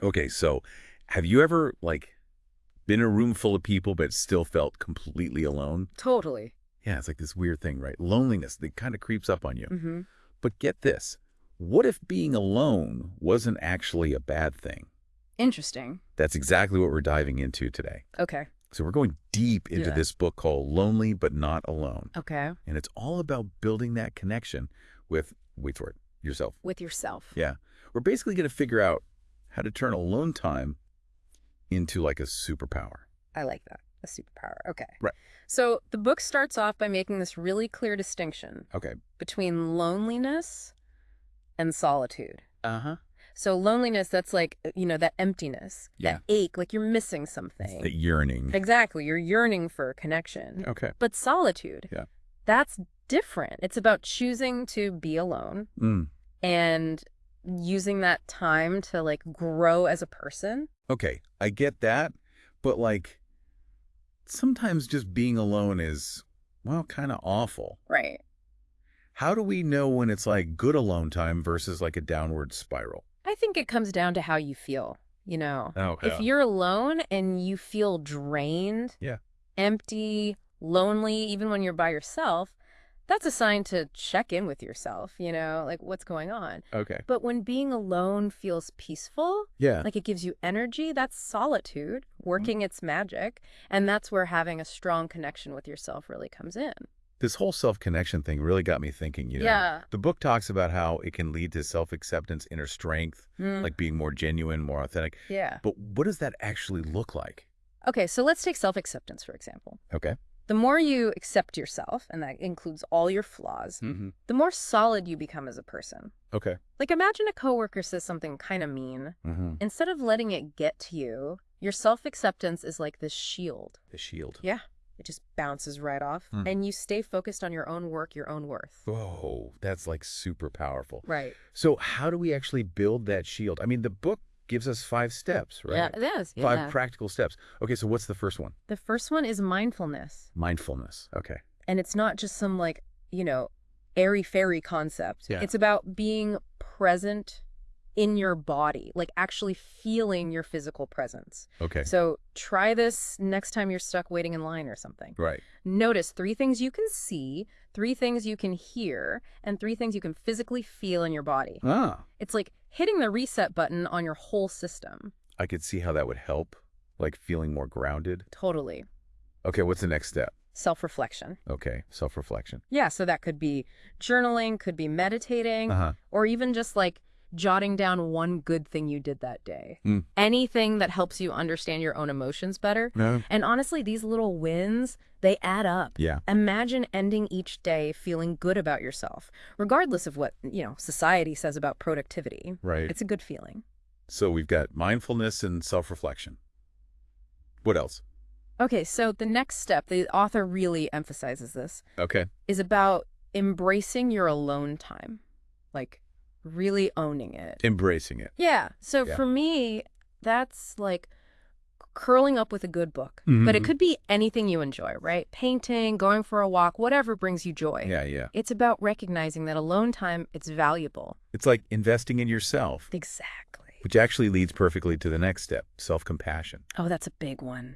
Okay, so have you ever, like, been in a room full of people but still felt completely alone? Totally. Yeah, it's like this weird thing, right? Loneliness that kind of creeps up on you. Mm-hmm. But get this. What if being alone wasn't actually a bad thing? Interesting. That's exactly what we're diving into today. Okay. So we're going deep into Yeah. this book called Lonely But Not Alone. Okay. And it's all about building that connection with, wait for it, yourself. With yourself. Yeah. We're basically going to figure out how to turn alone time into like a superpower. I like that. A superpower. Okay. Right. So the book starts off by making this really clear distinction Okay. between loneliness and solitude. Uh-huh. So loneliness, that's like, that emptiness, Yeah. that ache, like you're missing It's something. the yearning. Exactly. You're yearning for a connection. Okay. But solitude, Yeah. that's different. It's about choosing to be alone and using that time to like grow as a person. Okay, I get that, but like sometimes just being alone is, well, kind of awful. Right. How do we know when it's like good alone time versus like a downward spiral? I think it comes down to how you feel, Oh, If yeah. you're alone and you feel drained, Yeah. empty, lonely, even when you're by yourself, that's a sign to check in with yourself, like what's going on. Okay. But when being alone feels peaceful, Yeah. like it gives you energy, that's solitude working its magic. And that's where having a strong connection with yourself really comes in. This whole self-connection thing really got me thinking, Yeah. The book talks about how it can lead to self-acceptance, inner strength, like being more genuine, more authentic. Yeah. But what does that actually look like? Okay, so let's take self-acceptance, for example. Okay. The more you accept yourself, and that includes all your flaws, the more solid you become as a person. Okay. Like imagine a coworker says something kind of mean. Instead of letting it get to you, your self-acceptance is like this shield. The shield. Yeah. It just bounces right off. And you stay focused on your own work, your own worth. Whoa, that's like super powerful. Right. So how do we actually build that shield? I mean, the book gives us 5 steps, right? Yeah, it is. 5 practical steps. Okay, so what's the first one? The first one is mindfulness. Mindfulness. Okay. And it's not just some like, airy-fairy concept. Yeah. It's about being present in your body, like actually feeling your physical presence. Okay. So try this next time you're stuck waiting in line or something. Right. Notice 3 things you can see, 3 things you can hear, and 3 things you can physically feel in your body. Ah, It's like hitting the reset button on your whole system. I could see how that would help, like feeling more grounded. Totally. Okay, what's the next step? Self-reflection. Okay, self-reflection. Yeah, so that could be journaling, could be meditating, Uh-huh. or even just like jotting down one good thing you did that day. Anything that helps you understand your own emotions better. No. And honestly, these little wins, they add up. Yeah. Imagine ending each day feeling good about yourself, regardless of what, society says about productivity. Right. It's a good feeling. So we've got mindfulness and self-reflection. What else? Okay, so the next step, the author really emphasizes this, Okay. is about embracing your alone time. Like, really owning it. Embracing it. Yeah. So Yeah. for me, that's like curling up with a good book. But it could be anything you enjoy, right? Painting, going for a walk, whatever brings you joy. Yeah, yeah. It's about recognizing that alone time, it's valuable. It's like investing in yourself, Exactly. which actually leads perfectly to the next step, self-compassion. Oh, that's a big one.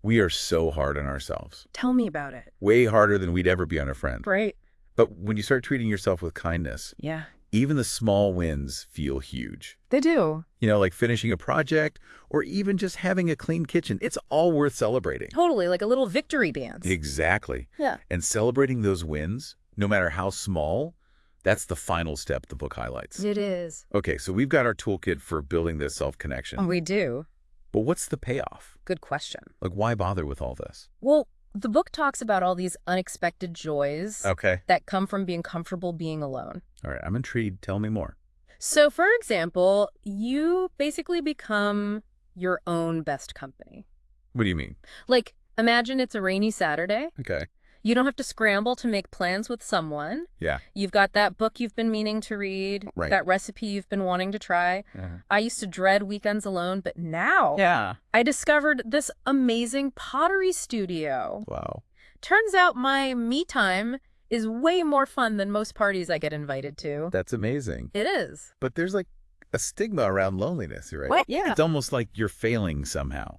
We are so hard on ourselves. Tell me about it. Way harder than we'd ever be on a friend. Right. But when you start treating yourself with kindness, Yeah. even the small wins feel huge. They do. Like finishing a project or even just having a clean kitchen. It's all worth celebrating. Totally. Like a little victory dance. Exactly. Yeah. And celebrating those wins, no matter how small, that's the final step the book highlights. It is. Okay, so we've got our toolkit for building this self-connection. Oh, we do. But what's the payoff? Good question. Like, why bother with all this? Well, the book talks about all these unexpected joys Okay. that come from being comfortable being alone. All right, I'm intrigued. Tell me more. So, for example, you basically become your own best company. What do you mean? Like, imagine it's a rainy Saturday. Okay. You don't have to scramble to make plans with someone. Yeah. You've got that book you've been meaning to read, Right. that recipe you've been wanting to try. I used to dread weekends alone, but now Yeah. I discovered this amazing pottery studio. Wow. Turns out my me time is way more fun than most parties I get invited to. That's amazing. It is. But there's like a stigma around loneliness, right? What? Yeah. It's almost like you're failing somehow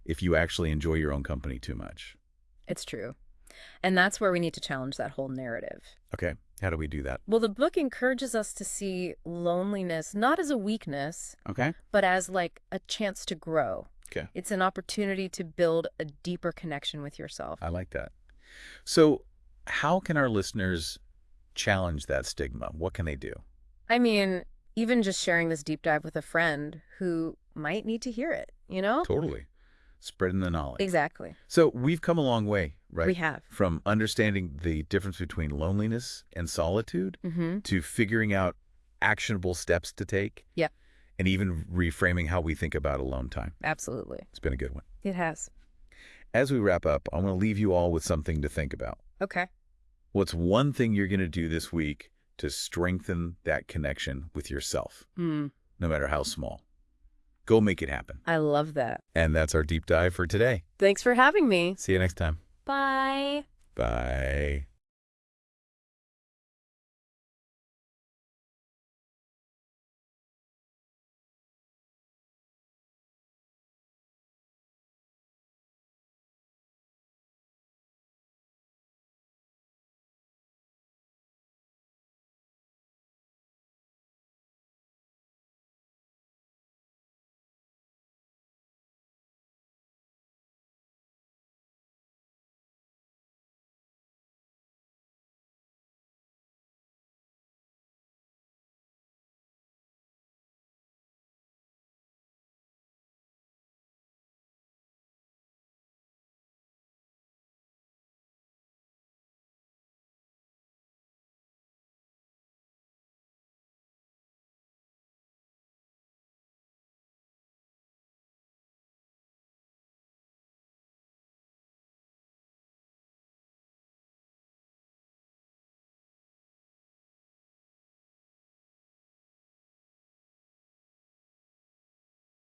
if you actually enjoy your own company too much. It's true. And that's where we need to challenge that whole narrative. Okay, how do we do that? Well, the book encourages us to see loneliness not as a weakness, Okay. but as like a chance to grow. Okay. It's an opportunity to build a deeper connection with yourself. I like that. So how can our listeners challenge that stigma? What can they do? I mean, even just sharing this deep dive with a friend who might need to hear it, you know? Totally. Spreading the knowledge. Exactly. So we've come a long way, right? We have. From understanding the difference between loneliness and solitude to figuring out actionable steps to take. Yeah, And even reframing how we think about alone time. absolutely. It's been a good one. It has. As we wrap up, I want to leave you all with something to think about. Okay. What's one thing you're going to do this week to strengthen that connection with yourself, no matter how small? Go make it happen. I love that. And that's our deep dive for today. Thanks for having me. See you next time. Bye. Bye.